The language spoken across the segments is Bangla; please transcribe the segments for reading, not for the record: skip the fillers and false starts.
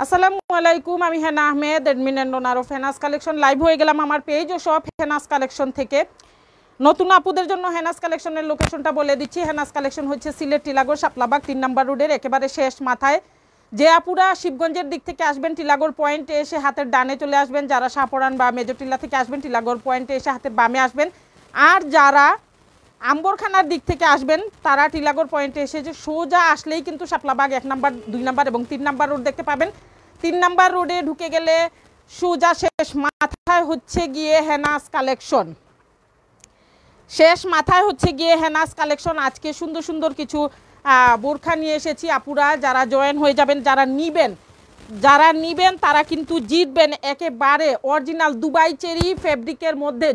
আসসালামু আলাইকুম, আমি Hena Ahmed, admin and owner of Hena's collection. Live হয়ে গেলাম আমার পেজ ও সব হেনাস কালেকশন থেকে। নতুন আপুদের জন্য হেনাস কালেকশনের লোকেশনটা বলে দিচ্ছি। হেনাস কালেকশন হচ্ছে সিলেট টিলাগড় শাপলাবাগ 3 নম্বর রোডের একেবারে শেষ মাথায়। যে আপুরা শিবগঞ্জের দিক থেকে আসবেন টিলাগড় পয়েন্টে এসে হাতের ডানে চলে আসবেন, যারা শাহপরান বা মেজরটিলা থেকে আসবেন টিলাগড় পয়েন্টে এসে হাতের বামে আসবেন। আর যারা আম্বরখানার দিক থেকে আসবেন তারা টিলাগড় পয়েন্টে এসে যে সোজা আসলেই কিন্তু শাপলাবাগ 1 নম্বর 2 নম্বর এবং 3 নম্বর রোড দেখতে পাবেন। 3 নম্বর রোডে ঢুকে গেলে সোজা শেষ মাথায় হচ্ছে গিয়ে হেনাস কালেকশন। শেষ মাথায় হচ্ছে গিয়ে হেনাস কালেকশন। আজকে সুন্দর সুন্দর কিছু বোরখা নিয়ে এসেছি। আপুরা যারা জয়েন হয়ে যাবেন, যারা নিবেন তারা কিন্তু জিতবেন। একেবারে অরিজিনাল দুবাই চেরি ফেব্রিকের মধ্যে,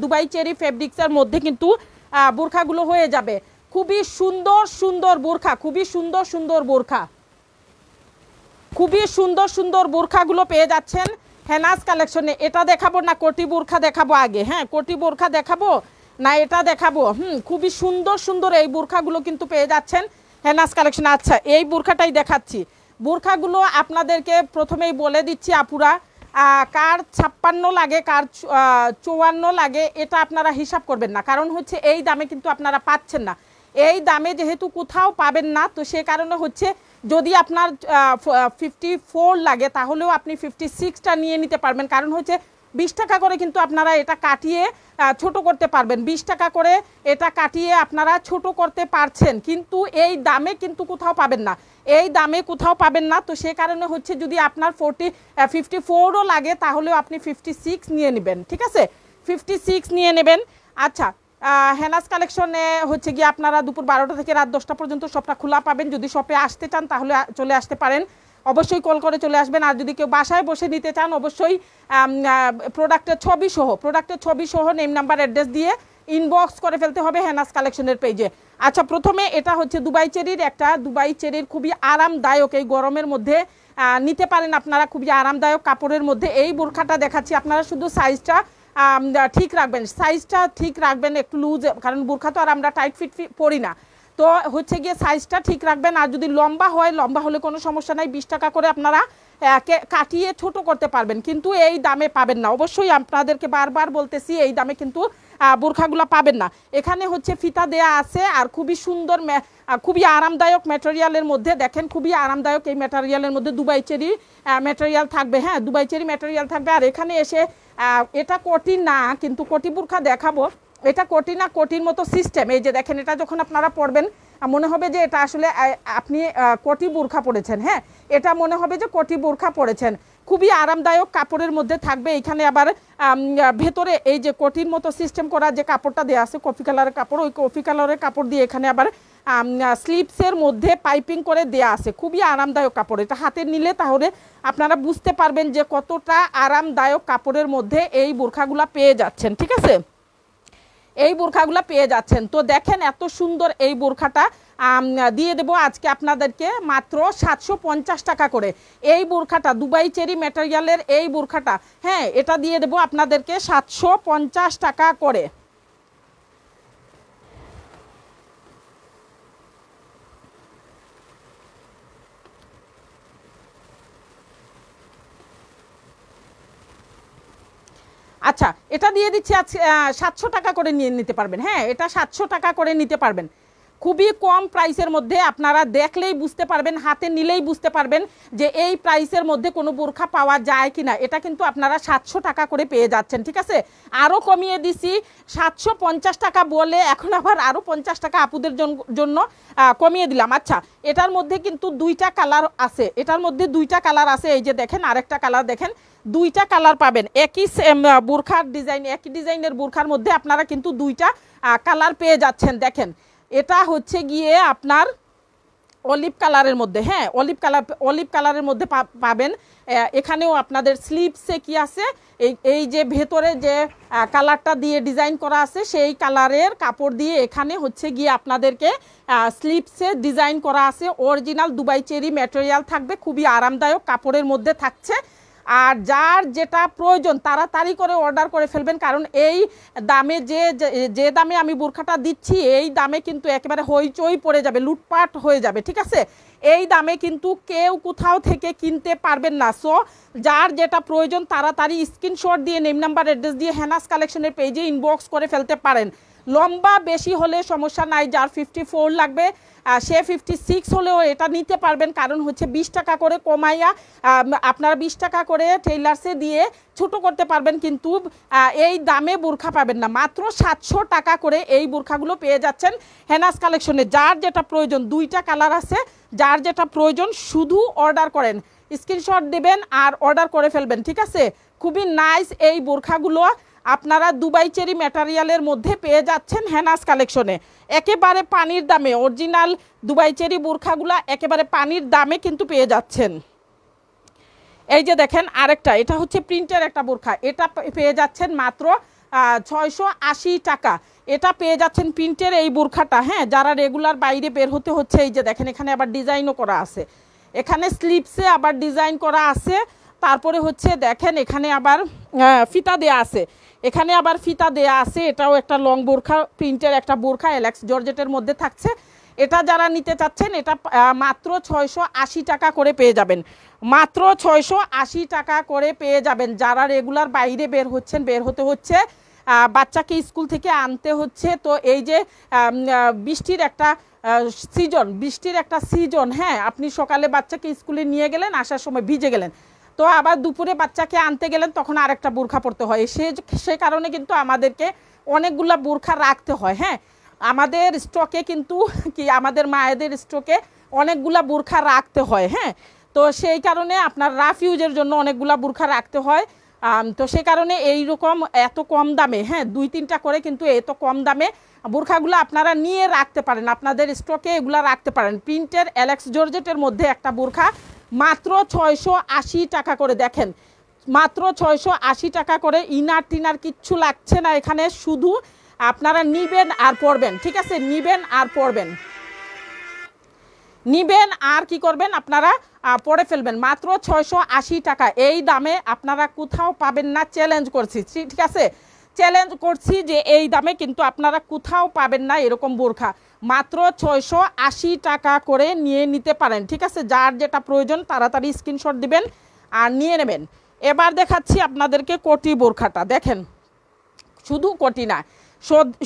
দুবাই চেরি ফেব্রিক্সের মধ্যে কিন্তু বোরখাগুলো হয়ে যাবে। খুবই সুন্দর সুন্দর বোরখা, খুবই সুন্দর সুন্দর বোরখা, খুবই সুন্দর সুন্দর বোরখাগুলো পেয়ে যাচ্ছেন হেনাস কালেকশনে। এটা দেখাবো না কোটি বোরখা দেখাবো আগে? হ্যাঁ, কোটি বোরখা দেখাবো না এটা দেখাবো? খুবই সুন্দর সুন্দর এই বোরখাগুলো কিন্তু পেয়ে যাচ্ছেন হেনাস কালেকশনে। আচ্ছা, এই বোরখাটাই দেখাচ্ছি। বোরখাগুলো আপনাদেরকে প্রথমেই বলে দিচ্ছি আপুরা, কার 56 লাগে কার 54 লাগে এটা আপনারা হিসাব করবেন না, কারণ হচ্ছে এই দামে কিন্তু আপনারা পাচ্ছেন না। এই দামে যেহেতু কোথাও পাবেন না, তো সে কারণে হচ্ছে যদি আপনার 54 লাগে তাহলেও আপনি 56টা নিয়ে নিতে পারবেন। কারণ হচ্ছে 20 টাকা করে কিন্তু আপনারা এটা কাটিয়ে ছোট করতে পারবেন। 20 টাকা করে এটা কাটিয়ে আপনারা ছোট করতে পারছেন, কিন্তু এই দামে কিন্তু কোথাও পাবেন না, এই দামে কোথাও পাবেন না। তো সে কারণে হচ্ছে যদি আপনার 54ও লাগে তাহলেও আপনি 56 নিয়ে নেবেন, ঠিক আছে? 56 নিয়ে নেবেন। আচ্ছা, হেনাস কালেকশনে হচ্ছে গিয়ে আপনারা দুপুর 12টা থেকে রাত 10টা পর্যন্ত শপটা খোলা পাবেন। যদি শপে আসতে চান তাহলে চলে আসতে পারেন, অবশ্যই কল করে চলে আসবেন। আর যদি কেউ বাসায় বসে নিতে চান অবশ্যই প্রোডাক্টের ছবি সহ নেম নাম্বার অ্যাড্রেস দিয়ে ইনবক্স করে ফেলতে হবে হেনাস কালেকশনের পেজে। আচ্ছা, প্রথমে এটা হচ্ছে দুবাই চেরির খুবই আরামদায়ক, এই গরমের মধ্যে নিতে পারেন আপনারা, খুবই আরামদায়ক কাপড়ের মধ্যে এই বোরখাটা দেখাচ্ছি। আপনারা শুধু সাইজটা ঠিক রাখবেন, একটু লুজ, কারণ বোরখা তো আর আমরা টাইট ফিট পরি না, তো হচ্ছে গিয়ে সাইজটা ঠিক রাখবেন। আর যদি লম্বা হলে কোনো সমস্যা নাই, 20 টাকা করে আপনারা কাটিয়ে ছোট করতে পারবেন, কিন্তু এই দামে পাবেন না। অবশ্যই আপনাদেরকে বারবার বলতেছি এই দামে কিন্তু বোরখাগুলো পাবেন না। এখানে হচ্ছে ফিতা দেয়া আছে আর খুবই সুন্দর, খুবই আরামদায়ক ম্যাটেরিয়ালের মধ্যে। দেখেন খুবই আরামদায়ক এই ম্যাটেরিয়ালের মধ্যে দুবাই চেরি ম্যাটেরিয়াল থাকবে। হ্যাঁ, দুবাই চেরি ম্যাটেরিয়াল থাকবে। আর এখানে এসে এটা কোটি না, কিন্তু কোটি বোরখা দেখাবো। এটা কোটি না, কোটির মতো সিস্টেম। এই যে দেখেন, এটা যখন আপনারা পরবেন মনে হবে যে এটা আসলে আপনি কোটি বোরখা পরেছেন। হ্যাঁ, এটা মনে হবে যে কোটি বোরখা পরেছেন। খুবই আরামদায়ক কাপড়ের মধ্যে থাকবে। এখানে আবার ভেতরে এই যে কোটির মতো সিস্টেম করা যে কাপড়টা দেওয়া আছে কফি কালারের কাপড়, ওই কফি কালারের কাপড় দিয়ে এখানে আবার স্লিপসের মধ্যে পাইপিং করে দেয়া আছে। খুবই আরামদায়ক কাপড়। এটা হাতে নিলে তাহলে আপনারা বুঝতে পারবেন যে কতটা আরামদায়ক কাপড়ের মধ্যে এই বোরখাগুলা পেয়ে যাচ্ছেন, ঠিক আছে? এই বোরখাগুলো পেয়ে যাচ্ছেন। তো দেখেন এত সুন্দর এই বোরখাটা দিয়ে দেবো আজকে আপনাদেরকে মাত্র 750 টাকা করে। এই বোরখাটা দুবাই চেরি ম্যাটেরিয়ালের এই বোরখাটা, হ্যাঁ, এটা দিয়ে দেবো আপনাদেরকে 750 টাকা করে। আচ্ছা, এটা দিয়ে দিচ্ছি আজ 700 টাকা করে নিয়ে নিতে পারবেন। হ্যাঁ, এটা 700 টাকা করে নিতে পারবেন। খুবই কম প্রাইসের মধ্যে, আপনারা দেখলেই বুঝতে পারবেন, হাতে নিলেই বুঝতে পারবেন যে এই প্রাইসের মধ্যে কোনো বোরখা পাওয়া যায় কিনা। এটা কিন্তু আপনারা 700 টাকা করে পেয়ে যাচ্ছেন, ঠিক আছে? আরও কমিয়ে দিছি, 750 টাকা বলে এখন আবার আরও 50 টাকা আপুদের জন্য কমিয়ে দিলাম। আচ্ছা, এটার মধ্যে কিন্তু 2টা কালার আছে, এই যে দেখেন আরেকটা কালার দেখেন, 2টা কালার পাবেন। একই বোরখার ডিজাইন, একই ডিজাইনের বোরখার মধ্যে আপনারা কিন্তু 2টা কালার পেয়ে যাচ্ছেন। দেখেন, এটা হচ্ছে গিয়ে আপনার অলিভ কালারের মধ্যে। হ্যাঁ, অলিভ কালারের মধ্যে পাবেন। এখানেও আপনাদের স্লিপসে কি আছে, এই যে ভেতরে যে কালারটা দিয়ে ডিজাইন করা আছে সেই কালারের কাপড় দিয়ে এখানে হচ্ছে গিয়ে আপনাদেরকে স্লিপসে ডিজাইন করা আছে। অরিজিনাল দুবাই চেরি ম্যাটেরিয়াল থাকবে, খুবই আরামদায়ক কাপড়ের মধ্যে থাকছে। আর যার যেটা প্রয়োজন তাড়াতাড়ি করে অর্ডার করে ফেলবেন, কারণ এই দামে যে দামে আমি বোরখাটা দিচ্ছি এই দামে কিন্তু একেবারে হইচই পড়ে যাবে, লুটপাট হয়ে যাবে, ঠিক আছে? এই দামে কিন্তু কেউ কোথাও থেকে কিনতে পারবেন না। সো যার যেটা প্রয়োজন তাড়াতাড়ি স্ক্রিনশট দিয়ে নেম নাম্বার অ্যাড্রেস দিয়ে হেনাস কালেকশনের পেজে ইনবক্স করে ফেলতে পারেন। লম্বা বেশি হলে সমস্যা নাই, যার 54 লাগবে সে 56 হলেও এটা নিতে পারবেন, কারণ হচ্ছে 20 টাকা করে কমাইয়া আপনারা 20 টাকা করে টেইলার্সে দিয়ে ছোট করতে পারবেন, কিন্তু এই দামে বোরখা পাবেন না। মাত্র 700 টাকা করে এই বোরখাগুলো পেয়ে যাচ্ছেন হেনাস কালেকশনে। যার যেটা প্রয়োজন, 2টা কালার আছে, যার যেটা প্রয়োজন শুধু অর্ডার করেন, স্ক্রিনশট দেবেন আর অর্ডার করে ফেলবেন, ঠিক আছে। খুবই নাইস এই বোরখাগুলো আপনারা দুবাই চেরি ম্যাটেরিয়ালের মধ্যে পেয়ে যাচ্ছেন হেনাস কালেকশনে, একেবারে পানির দামে। অরিজিনাল দুবাই চেরি বোরখাগুলো একেবারে পানির দামে কিন্তু পেয়ে যাচ্ছেন। এই যে দেখেন আরেকটা, এটা হচ্ছে প্রিন্টের একটা বোরখা, এটা পেয়ে যাচ্ছেন মাত্র 680 টাকা। এটা পেয়ে যাচ্ছেন প্রিন্টের এই বোরখাটা, হ্যাঁ, যারা রেগুলার বাইরে বের হতে হচ্ছে। এই যে দেখেন এখানে আবার ডিজাইনও করা আছে, এখানে স্লিপসে আবার ডিজাইন করা আছে, তারপরে হচ্ছে দেখেন এখানে আবার ফিতা দেয়া আছে, এখানে আবার ফিতা দেয়া আছে। এটাও একটা লং বোরখা, প্রিন্টের একটা বোরখা, এলেক্স জর্জেটের মধ্যে থাকছে। এটা যারা নিতে চাচ্ছেন এটা মাত্র 680 টাকা করে পেয়ে যাবেন, মাত্র 680 টাকা করে পেয়ে যাবেন। যারা রেগুলার বাইরে বের হতে হচ্ছে, বাচ্চাকে স্কুল থেকে আনতে হচ্ছে, তো এই যে বৃষ্টির একটা সিজন, হ্যাঁ, আপনি সকালে বাচ্চাকে স্কুলে নিয়ে গেলেন, আসার সময় ভিজে গেলেন, তো আবার দুপুরে বাচ্চাকে আনতে গেলেন, তখন আরেকটা বোরখা পরতে হয়। সে কারণে কিন্তু আমাদেরকে অনেকগুলা বোরখা রাখতে হয়, হ্যাঁ। আমাদের স্টকে কিন্তু আমাদের মায়েদের স্টকে অনেকগুলা বোরখা রাখতে হয়, হ্যাঁ। তো সেই কারণে আপনার রাফ ইউজের জন্য অনেকগুলা বোরখা রাখতে হয়। তো সে কারণে এইরকম এত কম দামে, হ্যাঁ, 2-3টা করে কিন্তু এত কম দামে বোরখাগুলো আপনারা নিয়ে রাখতে পারেন, আপনাদের স্টকে এগুলা রাখতে পারেন। প্রিন্টের এলেক্স জর্জেটের মধ্যে একটা বোরখা মাত্র 680 টাকা করে, দেখেন মাত্র 680 টাকা করে। ইনার টিনার কিচ্ছু লাগছে না এখানে, শুধু আপনারা নিবেন আর পরবেন, ঠিক আছে, নিবেন আর পরবেন, নিবেন আর কি করবেন আপনারা পরে ফেলবেন। মাত্র 680 টাকা, এই দামে আপনারা কোথাও পাবেন না, চ্যালেঞ্জ করছি, ঠিক আছে, চ্যালেঞ্জ করছি যে এই দামে কিন্তু আপনারা কোথাও পাবেন না এরকম বোরখা। মাত্র 680 টাকা করে নিয়ে নিতে পারেন, ঠিক আছে। যার যেটা প্রয়োজন তাড়াতাড়ি স্ক্রিনশট দিবেন আর নিয়ে নেবেন। এবার দেখাচ্ছি আপনাদেরকে কোটি বোরখাটা, দেখেন শুধু কোটি না,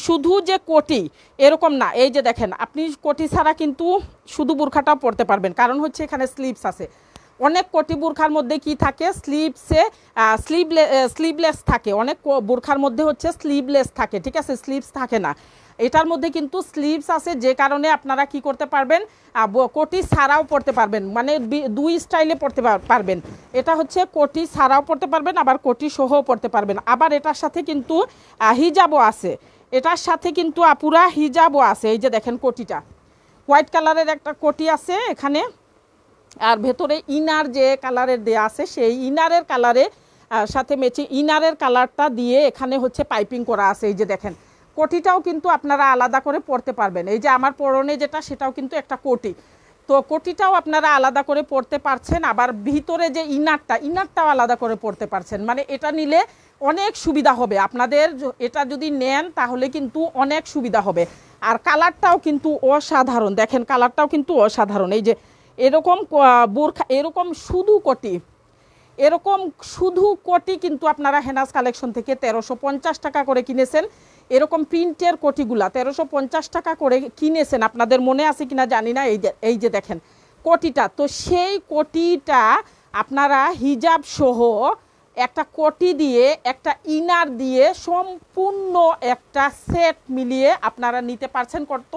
শুধু যে কোটি এরকম না, এই যে দেখেন আপনি কোটি ছাড়া কিন্তু শুধু বোরখাটাও পরতে পারবেন, কারণ হচ্ছে এখানে স্লিভস আছে। অনেক কোটি বোরখার মধ্যে কি থাকে, স্লিভলেস থাকে, অনেক বোরখার মধ্যে হচ্ছে স্লিভলেস থাকে, ঠিক আছে, স্লিভস থাকে না। এটার মধ্যে কিন্তু স্লিভস আছে, যে কারণে আপনারা কি করতে পারবেন, কোটি ছাড়াও পরতে পারবেন, মানে 2 স্টাইলে পরতে পারবেন। এটা হচ্ছে কোটি ছাড়াও পরতে পারবেন, আবার কোটি সহও পরতে পারবেন। আবার এটার সাথে কিন্তু হিজাবও আছে, এটার সাথে কিন্তু পুরা হিজাবও আছে। এই যে দেখেন কোটিটা হোয়াইট কালারের একটা কোটি আছে এখানে, আর ভেতরে ইনার যে কালারের দেয়া আছে সেই ইনারের কালারে সাথে ম্যাচিং ইনারের কালারটা দিয়ে এখানে হচ্ছে পাইপিং করা আছে। এই যে দেখেন কোটিটাও কিন্তু আপনারা আলাদা করে পরতে পারবেন। এই যে আমার পরনে যেটা সেটাও কিন্তু একটা কোটি, তো কোটিটাও আপনারা আলাদা করে পরতে পারছেন, আবার ভিতরে যে ইনারটাও আলাদা করে পরতে পারছেন। মানে এটা নিলে অনেক সুবিধা হবে আপনাদের, এটা যদি নেন তাহলে কিন্তু অনেক সুবিধা হবে। আর কালারটাও কিন্তু অসাধারণ, দেখেন কালারটাও কিন্তু অসাধারণ। এই যে এরকম বোরখা, এরকম শুধু কোটি কিন্তু আপনারা হেনাস কালেকশন থেকে 1350 টাকা করে কিনেছেন। এরকম প্রিন্টের কোটিগুলা 1350 টাকা করে কিনেছেন, আপনাদের মনে আছে কিনা জানি না। এই যে দেখেন কোটিটা, তো সেই কোটিটা আপনারা হিজাব সহ একটা কোটি দিয়ে একটা ইনার দিয়ে সম্পূর্ণ একটা সেট মিলিয়ে আপনারা নিতে পারছেন কত,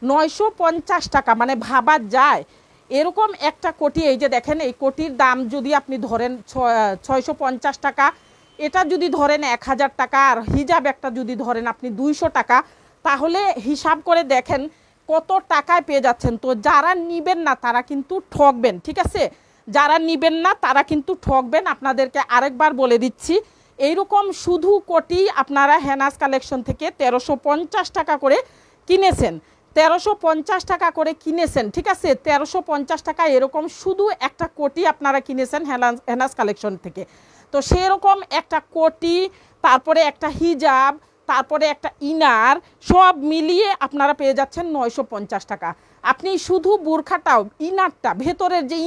950 টাকা। মানে ভাবা যায় এরকম একটা কোটি, এই যে দেখেন এই কোটির দাম যদি আপনি ধরেন 650 টাকা, এটা যদি ধরেন 1000 টাকা, আর হিজাব একটা যদি ধরেন আপনি 200 টাকা, তাহলে হিসাব করে দেখেন কত টাকায় পেয়ে যাচ্ছেন। তো যারা নিবেন না তারা কিন্তু ঠকবেন, ঠিক আছে, যারা নিবেন না তারা কিন্তু ঠকবেন। আপনাদেরকে আরেকবার বলে দিচ্ছি, এইরকম শুধু কোটি আপনারা হেনাস কালেকশন থেকে 1350 টাকা করে কিনেছেন, 1350 টাকা করে কিনেছেন, ঠিক আছে, 1350 টাকা এরকম শুধু একটা কোটি আপনারা কিনেছেন হেনাস কালেকশন থেকে। তো সেরকম একটা কোটি, তারপরে একটা হিজাব, তারপরে একটা ইনার, সব মিলিয়ে আপনারা পেয়ে যাচ্ছেন 950 টাকা। আপনি শুধু বোরখাটাও ইনারটা ভেতরের যে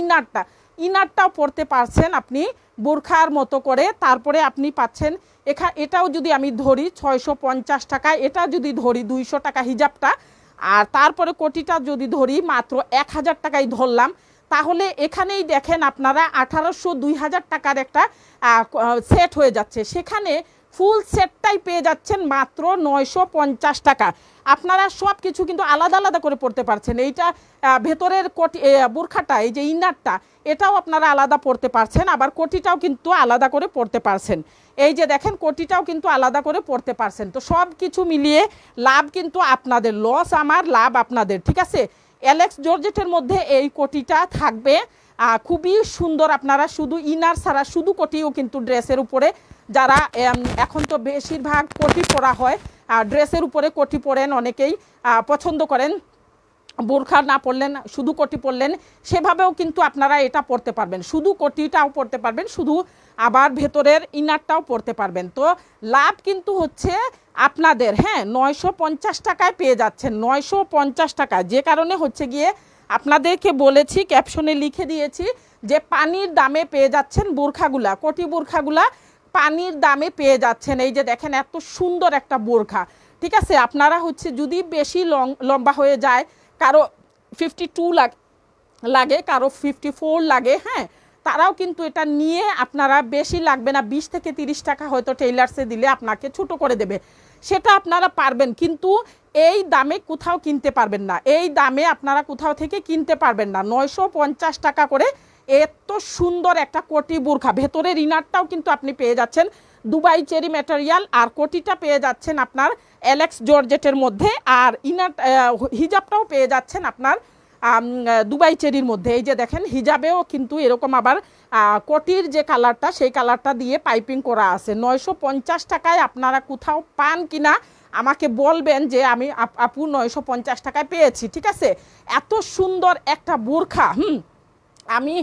ইনারটাও পরতে পারছেন আপনি বোরখার মতো করে। তারপরে আপনি পাচ্ছেন এটাও যদি আমি ধরি 650 টাকা, এটা যদি ধরি 200 টাকা হিজাবটা, আর তারপরে কোটিটা যদি ধরি মাত্র 1000 টাকাই ধরলাম, তাহলে এখানেই দেখেন আপনারা 1800-2000 টাকার একটা সেট হয়ে যাচ্ছে। সেখানে ফুল সেটটাই পেয়ে যাচ্ছেন মাত্র 950 টাকা। আপনারা সব কিছু কিন্তু আলাদা আলাদা করে পড়তে পারছেন। এইটা ভেতরের কোটি বোরখাটা, এই যে ইনারটা, এটাও আপনারা আলাদা পড়তে পারছেন, আবার কোটিটাও কিন্তু আলাদা করে পড়তে পারছেন। এই যে দেখেন কোটিটাও কিন্তু আলাদা করে পড়তে পারছেন। তো সব কিছু মিলিয়ে লাভ কিন্তু আপনাদের, লস আমার, লাভ আপনাদের, ঠিক আছে। অ্যালেক্স জর্জেটের মধ্যে এই কোটিটা থাকবে খুবই সুন্দর। আপনারা শুধু ইনার ছাড়া শুধু কোটিও কিন্তু ড্রেসের উপরে, যারা এখন তো বেশিরভাগ কোটি পরা হয়, ড্রেসের উপরে কোটি পরেন, অনেকেই পছন্দ করেন, বোরখা না পরলেন শুধু কোটি পরলেন, সেভাবেও কিন্তু আপনারা এটা পরতে পারবেন। শুধু কোটিটাও পরতে পারবেন, শুধু আবার ভেতরের ইনারটাও পরতে পারবেন। তো লাভ কিন্তু হচ্ছে আপনাদের, হ্যাঁ, 950 টাকায় পেয়ে যাচ্ছেন, 950 টাকা। যে কারণে হচ্ছে গিয়ে আপনাদেরকে বলেছি, ক্যাপশনে লিখে দিয়েছি যে পানির দামে পেয়ে যাচ্ছেন বোরখাগুলা, কোটি বোরখাগুলা পানির দামে পেয়ে যাচ্ছেন। এই যে দেখেন এত সুন্দর একটা বোরখা, ঠিক আছে। আপনারা হচ্ছে যদি বেশি লম্বা হয়ে যায়, কারো 52 লাগে, কারো 54 লাগে, হ্যাঁ, তারাও কিন্তু এটা নিয়ে আপনারা, বেশি লাগবে না, 20 থেকে 30 টাকা হয়তো টেইলার্সে দিলে আপনাকে ছোটো করে দেবে, সেটা আপনারা পারবেন। কিন্তু এই দামে কোথাও কিনতে পারবেন না, এই দামে আপনারা কোথাও থেকে কিনতে পারবেন না। 950 টাকা করে এত সুন্দর একটা কোটি বোরখা, ভেতরের ইনারটাও কিন্তু আপনি পেয়ে যাচ্ছেন দুবাই চেরি ম্যাটেরিয়াল, আর কোটিটা পেয়ে যাচ্ছেন আপনার অ্যালেক্স জর্জেটের মধ্যে, আর ইনার হিজাবটাও পেয়ে যাচ্ছেন আপনার দুবাই চেরির মধ্যে। এই যে দেখেন হিজাবেও কিন্তু এরকম আবার কোটির যে কালারটা, সেই কালারটা দিয়ে পাইপিং করা আছে। 950 টাকায় আপনারা কোথাও পান কিনা আমাকে বলবেন যে আমি আপু 950 টাকায় পেয়েছি, ঠিক আছে। এত সুন্দর একটা বোরখা, আমি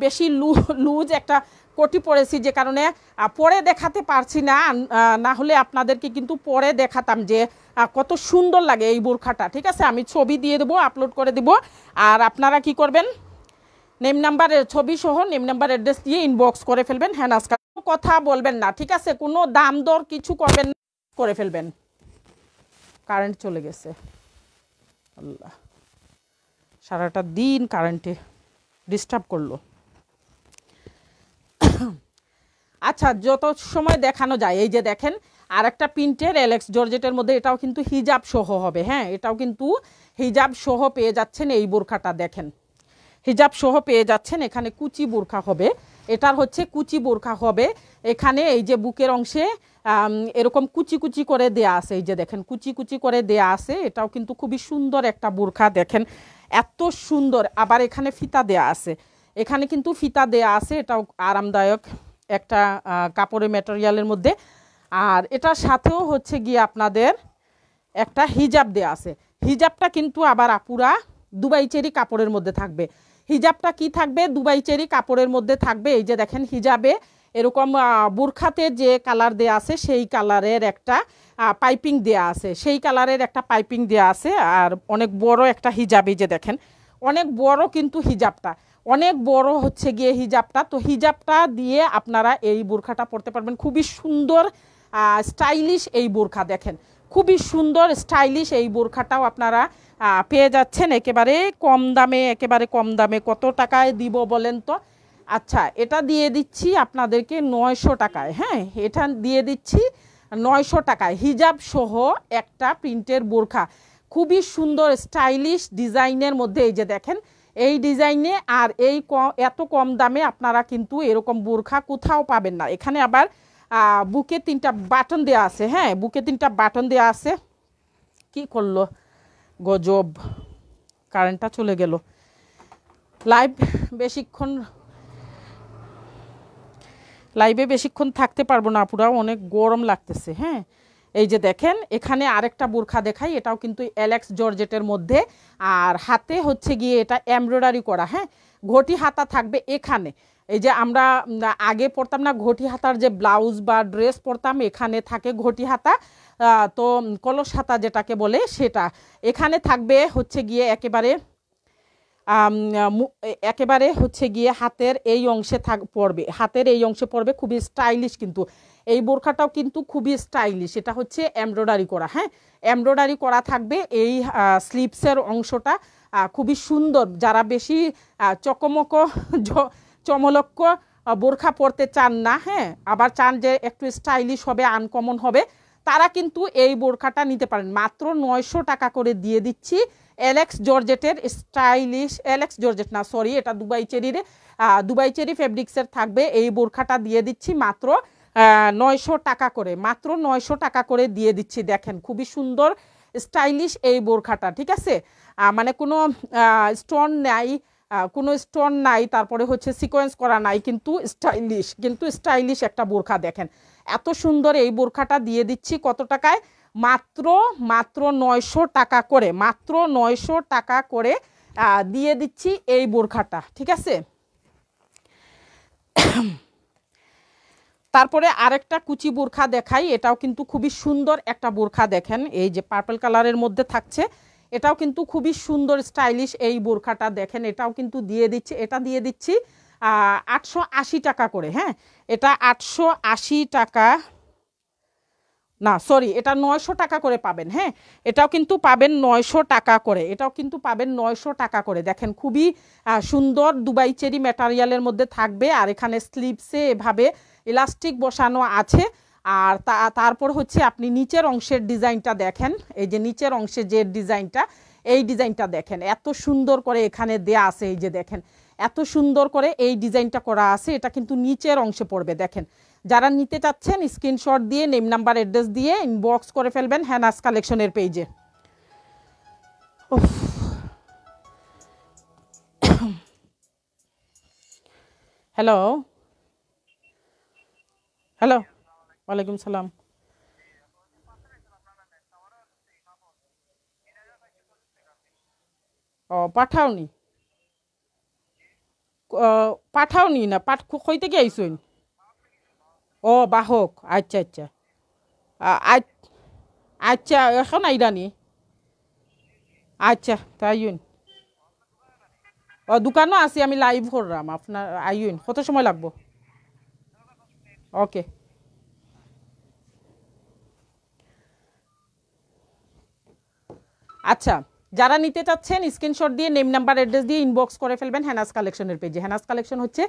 বেশি লুজ একটা কোটি পরেছি, যে কারণে পরে দেখাতে পারছি না, না হলে আপনাদেরকে কিন্তু পরে দেখাতাম যে কত সুন্দর লাগে এই বোরখাটা, ঠিক আছে। আমি ছবি দিয়ে দেবো, আপলোড করে দেবো, আর আপনারা কি করবেন, নেম নাম্বারের ছবি সহ নেম নাম্বার অ্যাড্রেস দিয়ে ইনবক্স করে ফেলবেন। হ্যাঁ, আজকাল কথা বলবেন না, ঠিক আছে, কোনো দাম দর কিছু করবেন না, করে ফেলবেন। কারেন্ট চলে গেছে, আল্লাহ, সারাটা দিন কারেন্টে ডিস্টার্ব করলো। আচ্ছা, যত সময় দেখানো যায়, এই যে দেখেন আর একটা প্রিন্টের অ্যালেক্স জর্জেটের মধ্যে, এটাও কিন্তু হিজাব সহ হবে, হ্যাঁ, এটাও কিন্তু হিজাব সহ পেয়ে যাচ্ছেন। এই বোরখাটা দেখেন হিজাব সহ পেয়ে যাচ্ছেন, এখানে কুচি বোরখা হবে, এটার হচ্ছে কুচি বোরখা হবে। এখানে এই যে বুকের অংশে এরকম কুচি কুচি করে দেয়া আছে, এই যে দেখেন কুচি কুচি করে দেয়া আছে, এটাও কিন্তু খুবই সুন্দর একটা বোরখা, দেখেন এত সুন্দর। আবার এখানে ফিতা দেয়া আছে, এখানে কিন্তু ফিতা দেয়া আছে, এটাও আরামদায়ক একটা কাপড়ের ম্যাটেরিয়ালের মধ্যে। আর এটার সাথেও হচ্ছে গিয়ে আপনাদের একটা হিজাব দেয়া আছে। হিজাবটা কিন্তু আবার আপুরা দুবাই চেরি কাপড়ের মধ্যে থাকবে। হিজাবটা কি থাকবে, দুবাই চেরি কাপড়ের মধ্যে থাকবে। এই যে দেখেন হিজাবে এরকম বোরখাতে যে কালার দেয়া আছে সেই কালারের একটা পাইপিং দেয়া আছে, সেই কালারের একটা পাইপিং দেয়া আছে। আর অনেক বড় একটা হিজাব, এই যে দেখেন অনেক বড় কিন্তু হিজাবটা, অনেক বড় হচ্ছে গিয়ে হিজাবটা। তো হিজাবটা দিয়ে আপনারা এই বোরখাটা পরতে পারবেন, খুবই সুন্দর স্টাইলিশ এই বোরখা, দেখেন খুবই সুন্দর স্টাইলিশ এই বোরখাটাও আপনারা পেয়ে যাচ্ছেন একেবারে কম দামে, একেবারে কম দামে। কত টাকায় দিব বলেন তো? আচ্ছা, এটা দিয়ে দিচ্ছি আপনাদেরকে 900 টাকায়, হ্যাঁ, এটা দিয়ে দিচ্ছি 900 টাকায় হিজাব সহ একটা প্রিন্টের বোরখা, খুবই সুন্দর স্টাইলিশ ডিজাইনের মধ্যে। এই যে দেখেন এই ডিজাইনে, আর এই এত কম দামে আপনারা কিন্তু এরকম বোরখা কোথাও পাবেন না। এখানে আবার বুকে 3টা বাটন দেওয়া আছে, হ্যাঁ, বুকে 3টা বাটন দেওয়া আছে। কি করলো গজব, কারেন্টটা চলে গেল। লাইভে বেশিক্ষণ থাকতে পারবো না পুরা, অনেক গরম লাগতেছে, হ্যাঁ, এই যে দেখেন এখানে আরেকটা বোরখা দেখাই, এটাও কিন্তু এলেক্স জর্জেটের মধ্যে, আর হাতে হচ্ছে গিয়ে এটা এমব্রয়ডারি করা, হ্যাঁ, ঘটি হাতা থাকবে এখানে। এই যে আমরা আগে পরতাম না ঘটি হাতার যে ব্লাউজ বা ড্রেস পরতাম, এখানে থাকে ঘটি হাতা, তো কলস হাতা যেটাকে বলে সেটা এখানে থাকবে হচ্ছে গিয়ে একেবারে হচ্ছে গিয়ে হাতের এই অংশে পড়বে, হাতের এই অংশে পড়বে, খুবই স্টাইলিশ। কিন্তু এই বোরখাটাও কিন্তু খুবই স্টাইলিশ, এটা হচ্ছে এমব্রয়ডারি করা, হ্যাঁ, এমব্রয়ডারি করা থাকবে এই স্লিভসের অংশটা, খুবই সুন্দর। যারা বেশি চকমক চমলক্ষ বোরখা পরতে চান না, হ্যাঁ, আবার চান যে একটু স্টাইলিশ হবে, আনকমন হবে, তারা কিন্তু এই বোরখাটা নিতে পারেন। মাত্র 900 টাকা করে দিয়ে দিচ্ছি। এলেক্স জর্জেটের স্টাইলিশ, এলেক্স জর্জেট না সরি, এটা দুবাই চেরি ফেব্রিক্সের থাকবে। এই বোরখাটা দিয়ে দিচ্ছি মাত্র 900 টাকা করে, মাত্র 900 টাকা করে দিয়ে দিচ্ছি। দেখেন খুবই সুন্দর স্টাইলিশ এই বোরখাটা, ঠিক আছে, মানে কোনো স্টোন নাই, তারপরে হচ্ছে সিকোয়েন্স করা নাই, কিন্তু স্টাইলিশ একটা বোরখা। দেখেন এত সুন্দর এই বোরখাটা দিয়ে দিচ্ছি কত টাকায়? মাত্র 900 টাকা করে, মাত্র 900 টাকা করে দিয়ে দিচ্ছি এই বোরখাটা, ঠিক আছে। তারপরে আরেকটা কুচি বোরখা দেখাই, এটাও কিন্তু খুবই সুন্দর একটা বোরখা। দেখেন এই যে পার্পল কালারের মধ্যে থাকছে, এটাও কিন্তু খুবই সুন্দর স্টাইলিশ এই বোরখাটা। দেখেন এটাও কিন্তু দিয়ে দিচ্ছি, এটা দিয়ে দিচ্ছি 880 টাকা করে, হ্যাঁ, এটা 880 টাকা না সরি, এটা 900 টাকা করে পাবেন, হ্যাঁ, এটাও কিন্তু পাবেন 900 টাকা করে, এটাও কিন্তু পাবেন 900 টাকা করে। দেখেন খুবই সুন্দর দুবাই চেরি ম্যাটেরিয়ালের মধ্যে থাকবে, আর এখানে স্লিভসে এভাবে ইলাস্টিক বসানো আছে। আর তারপর হচ্ছে আপনি নিচের অংশের ডিজাইনটা দেখেন, এই যে নিচের অংশে যে ডিজাইনটা, এই ডিজাইনটা দেখেন এত সুন্দর করে এখানে দেয়া আছে। এই যে দেখেন এত সুন্দর করে এই ডিজাইনটা করা আছে, এটা কিন্তু নিচের অংশে পড়বে। দেখেন যারা নিতে চাচ্ছেন স্ক্রিনশট দিয়ে নেম নাম্বার অ্যাড্রেস দিয়ে ইনবক্স করে ফেলবেন হেনাস কালেকশনের পেজে। হ্যালো হ্যালো, ওয়ালাইকুম সালাম। ও পাঠাওনি, পাঠাওনি না কই থেকে আইসুন? ও বাহক, আচ্ছা আচ্ছা, আচ্ছা এখন আইরানি, আচ্ছা তাইন। ও দোকানও আছে, আমি লাইভ করলাম, আপনার আইন কত সময় লাগবো? ওকে। আচ্ছা, যারা নিতে চাচ্ছেন স্ক্রিনশট দিয়ে নেম নাম্বার অ্যাড্রেস দিয়ে ইনবক্স করে ফেলবেন হেনাস কালেকশনের পেজে। হেনাস কালেকশন হচ্ছে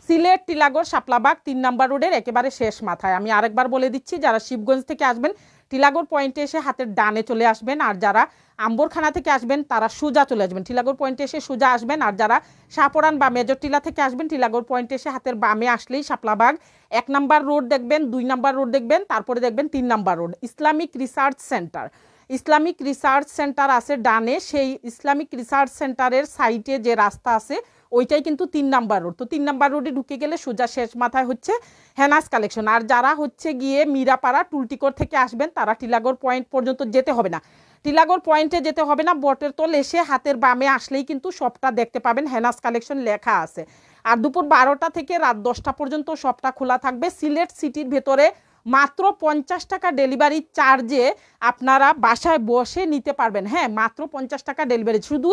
সিলেট টিলাগড় শাপলাবাগ 3 নাম্বার রোডের একেবারে শেষ মাথায়। আমি আরেকবার বলে দিচ্ছি, যারা শিবগঞ্জ থেকে আসবেন টিলাগড় পয়েন্টে এসে হাতের ডানে চলে আসবেন, আর যারা আম্বরখানা থেকে আসবেন তারা সোজা চলে আসবেন, টিলাগড় পয়েন্টে এসে সোজা আসবেন। আর যারা শাহপরান বা মেজর টিলা থেকে আসবেন টিলাগড় পয়েন্টে এসে হাতের বামে আসলেই শাপলাবাগ 1 নাম্বার রোড দেখবেন, 2 নাম্বার রোড দেখবেন, তারপরে দেখবেন 3 number road Islamic research centre. Islamic research centre আছে ডানে, সেই ইসলামিক রিসার্চ সেন্টারের সাইডে যে রাস্তা আছে ওইটাই কিন্তু 3 নাম্বার রোড। তো 3 নাম্বার রোডে ঢুকে গেলে সোজা শেষ মাথায় হচ্ছে হেনাস কালেকশন। আর যারা হচ্ছে গিয়ে মিরাপাড়া টুলটিকর থেকে আসবেন তারা টিলাগড় পয়েন্ট পর্যন্ত যেতে হবে না, টিলাগড় পয়েন্টে যেতে হবে না, বটের তল এসে হাতের বামে আসলেই কিন্তু সবটা দেখতে পাবেন হেনাস কালেকশন লেখা আছে। আর দুপুর 12টা থেকে রাত 10টা পর্যন্ত সবটা খোলা থাকবে। সিলেট সিটির ভেতরে মাত্র 50 টাকা ডেলিভারি চার্জে আপনারা বাসায় বসে নিতে পারবেন, হ্যাঁ, মাত্র 50 টাকা ডেলিভারি। শুধু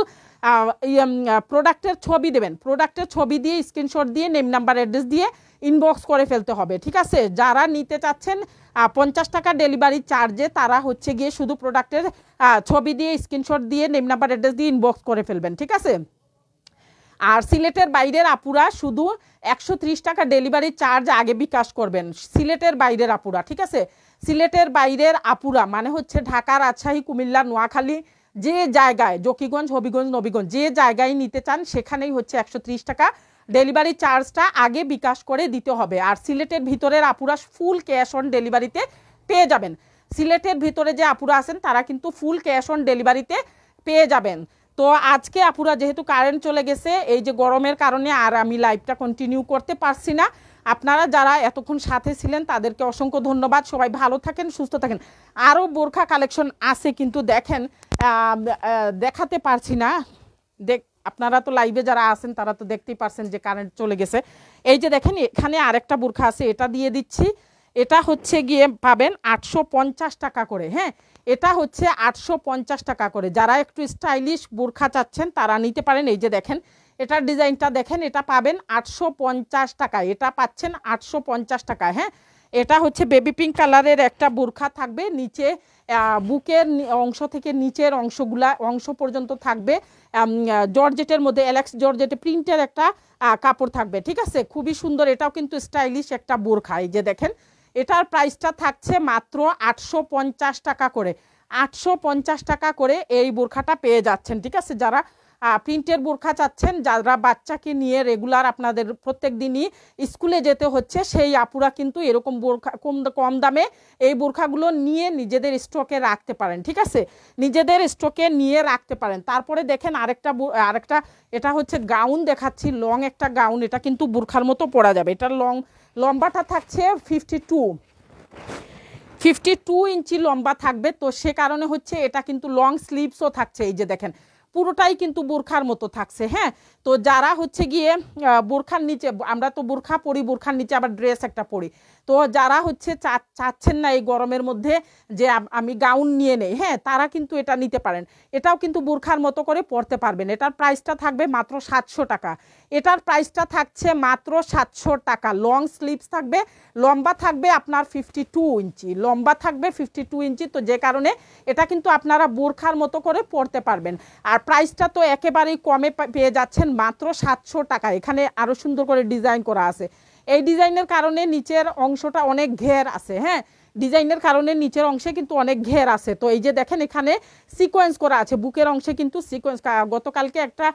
প্রোডাক্টের ছবি দেবেন, প্রোডাক্টের ছবি দিয়ে স্ক্রিনশট দিয়ে নেম নাম্বার অ্যাড্রেস দিয়ে ইনবক্স করে ফেলতে হবে, ঠিক আছে। যারা নিতে চাচ্ছেন 50 টাকা ডেলিভারি চার্জে তারা হচ্ছে গিয়ে শুধু প্রোডাক্টের ছবি দিয়ে স্ক্রিনশট দিয়ে নেম নাম্বার অ্যাড্রেস দিয়ে ইনবক্স করে ফেলবেন, ঠিক আছে। আর সিলেটের বাইরের আপুরা শুধু 130 টাকা ডেলিভারি চার্জ আগে বিকাশ করবেন, সিলেটের বাইরের আপুরা, ঠিক আছে। সিলেটের বাইরের আপুরা মানে হচ্ছে ঢাকা, রাজশাহী, কুমিল্লা, নোয়াখালী, যে জায়গায় জকিগঞ্জ, হবিগঞ্জ, নবীগঞ্জ যে জায়গায় নিতে চান সেখানেই হচ্ছে 130 টাকা ডেলিভারি চার্জটা আগে বিকাশ করে দিতে হবে। আর সিলেটের ভিতরের আপুরা ফুল ক্যাশ অন ডেলিভারিতে পেয়ে যাবেন। সিলেটের ভিতরে যে আপুরা আছেন তারা কিন্তু ফুল ক্যাশ অন ডেলিভারিতে পেয়ে যাবেন। তো আজকে আপুরা যেহেতু কারেন্ট চলে গেছে এই যে গরমের কারণে আর আমি লাইভটা কন্টিনিউ করতে পারছি না, আপনারা যারা এতক্ষণ সাথে ছিলেন তাদেরকে অসংখ্য ধন্যবাদ। সবাই ভালো থাকেন, সুস্থ থাকেন। আরও বোরখা কালেকশন আছে কিন্তু দেখেন দেখাতে পারছি না। আপনারা তো লাইভে যারা আছেন তারা তো দেখতেই পারছেন যে কারেন্ট চলে গেছে। এই যে দেখেন এখানে আরেকটা বোরখা আছে, এটা দিয়ে দিচ্ছি। এটা হচ্ছে গিয়ে পাবেন 850 টাকা করে। হ্যাঁ, এটা হচ্ছে 850 টাকা করে। যারা একটু স্টাইলিশ বোরখা চাচ্ছেন তারা নিতে পারেন। এই যে দেখেন এটার ডিজাইনটা দেখেন, এটা পাবেন 850 টাকায়, এটা পাচ্ছেন 850 টাকায়। হ্যাঁ, এটা হচ্ছে বেবি পিঙ্ক কালারের একটা বোরখা থাকবে, নিচে বুকের অংশ থেকে নিচের অংশ পর্যন্ত থাকবে জর্জেটের মধ্যে, এলেক্স জর্জেটে প্রিন্টের একটা কাপড় থাকবে। ঠিক আছে, খুবই সুন্দর। এটাও কিন্তু স্টাইলিশ একটা বোরখা। এই যে দেখেন এটার প্রাইসটা থাকছে মাত্র 850 টাকা করে। 850 টাকা করে এই বোরখাটা পেয়ে যাচ্ছেন। ঠিক আছে, যারা প্রিন্টের বোরখা চাচ্ছেন, যারা বাচ্চাকে নিয়ে রেগুলার আপনাদের প্রত্যেক দিনই স্কুলে যেতে হচ্ছে, সেই আপুরা কিন্তু এরকম বোরখা কম দামে এই বোরখাগুলো নিয়ে নিজেদের স্টকে রাখতে পারেন। ঠিক আছে, নিজেদের স্টকে নিয়ে রাখতে পারেন। তারপরে দেখেন আরেকটা এটা হচ্ছে গাউন দেখাচ্ছি, লং একটা গাউন। এটা কিন্তু বোরখার মতো পরা যাবে। এটা লম্বাটা থাকছে 52 ইঞ্চি লম্বা থাকবে। তো সে কারণে হচ্ছে এটা কিন্তু লং স্লিভসও থাকছে। এই যে দেখেন পুরোটাই কিন্তু বোরখার মতো থাকছে। হ্যাঁ, তো যারা হচ্ছে গিয়ে বোরখার নিচে, আমরা তো বোরখা পরি, বোরখার নিচে আবার ড্রেস একটা পরি, তো যারা হচ্ছে চাচ্ছেন না এই গরমের মধ্যে যে আমি গাউন নিয়ে নেই, হ্যাঁ, তারা কিন্তু এটা নিতে পারেন। এটাও কিন্তু বোরখার মতো করে পরতে পারবেন। এটার প্রাইসটা থাকবে মাত্র 700 টাকা। এটার প্রাইসটা থাকছে মাত্র 700 টাকা। লং স্লিভস থাকবে, লম্বা থাকবে আপনার 52 ইঞ্চি, লম্বা থাকবে 52 ইঞ্চি। তো যে কারণে এটা কিন্তু আপনারা বোরখার মতো করে পরতে পারবেন। আর প্রাইসটা তো একেবারেই কমে পেয়ে যাচ্ছেন মাত্র 700 টাকা। এখানে আরও সুন্দর করে ডিজাইন করা আছে। এই ডিজাইনের কারণে নিচের অংশটা অনেক ঘের আছে। হ্যাঁ, ডিজাইনের কারণে নিচের অংশে কিন্তু অনেক ঘের আছে। তো এই যে দেখেন এখানে সিকোয়েন্স করা আছে, বুকের অংশে কিন্তু সিকোয়েন্স। গতকালকে একটা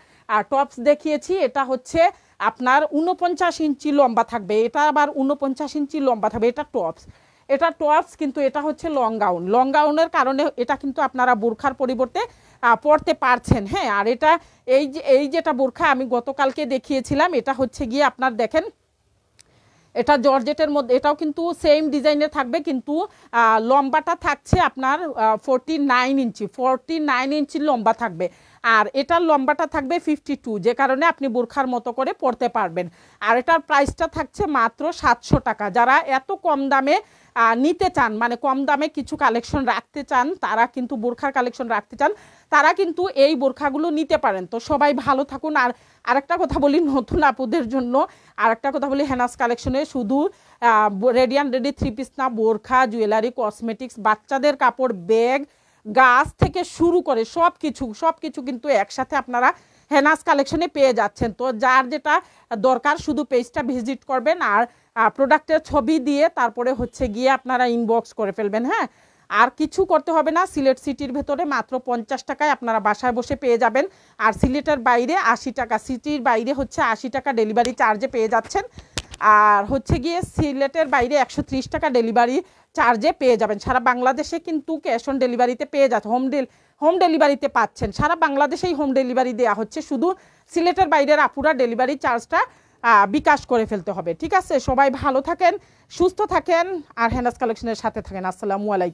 টপস দেখিয়েছি, এটা হচ্ছে আপনার 49 ইঞ্চি লম্বা থাকবে। এটা আবার 49 ইঞ্চি লম্বা থাকবে। এটা টপস কিন্তু এটা হচ্ছে লং গাউন। লং গাউনের কারণে এটা কিন্তু আপনারা বোরখার পরিবর্তে পরতে পারছেন। হ্যাঁ, আর এটা এই যেটা বোরখা আমি গতকালকে দেখিয়েছিলাম, এটা হচ্ছে গিয়ে আপনার দেখেন এটা জর্জেটের মধ্যে, এটাও কিন্তু সেম ডিজাইনের থাকবে, কিন্তু লম্বাটা থাকছে আপনার 49 ইঞ্চি লম্বা থাকবে। আর এটার লম্বাটা থাকবে 52, যে কারণে আপনি বোরখার মতো করে পরতে পারবেন। আর এটার প্রাইসটা থাকছে মাত্র 700 টাকা। যারা এত কম দামে নিতে চান, মানে কম দামে কিছু কালেকশন রাখতে চান, তারা কিন্তু বোরখার কালেকশন রাখতে চান, তারা কিন্তু এই বোরখাগুলো নিতে পারেন। তো সবাই ভালো থাকুন। আর আরেকটা কথা বলি নতুন আপুদের জন্য, আরেকটা কথা বলি, হেনাস কালেকশনে শুধু রেডি অ্যান্ড রেডি 3 পিস না, বোরখা, জুয়েলারি, কসমেটিক্স, বাচ্চাদের কাপড়, ব্যাগ, গাছ থেকে শুরু করে সব কিছু কিন্তু একসাথে আপনারা হেনাস কালেকশনে পেয়ে যাচ্ছেন। তো যার যেটা দরকার শুধু পেজটা ভিজিট করবেন আর প্রোডাক্টের ছবি দিয়ে তারপরে হচ্ছে গিয়ে আপনারা ইনবক্স করে ফেলবেন। হ্যাঁ, আর কিছু করতে হবে না। সিলেট সিটির ভেতরে মাত্র 50 টাকায় আপনারা বাসায় বসে পেয়ে যাবেন। আর সিলেটের বাইরে 80 টাকা, সিটির বাইরে হচ্ছে 80 টাকা ডেলিভারি চার্জে পেয়ে যাচ্ছেন। আর হচ্ছে গিয়ে সিলেটের বাইরে 130 টাকা ডেলিভারি চার্জে পেয়ে যাবেন। সারা বাংলাদেশে কিন্তু ক্যাশ অন ডেলিভারিতে পেয়ে যাচ্ছে, হোম ডেলিভারিতে পাচ্ছেন। সারা বাংলাদেশেই হোম ডেলিভারি দেওয়া হচ্ছে, শুধু সিলেটের বাইরের আপুরা ডেলিভারি চার্জটা বিকাশ করে ফেলতে হবে। ঠিক আছে, সবাই ভালো থাকেন, সুস্থ থাকেন, আর হেনাস কালেকশনের সাথে থাকেন। আসসালামু আলাইকুম।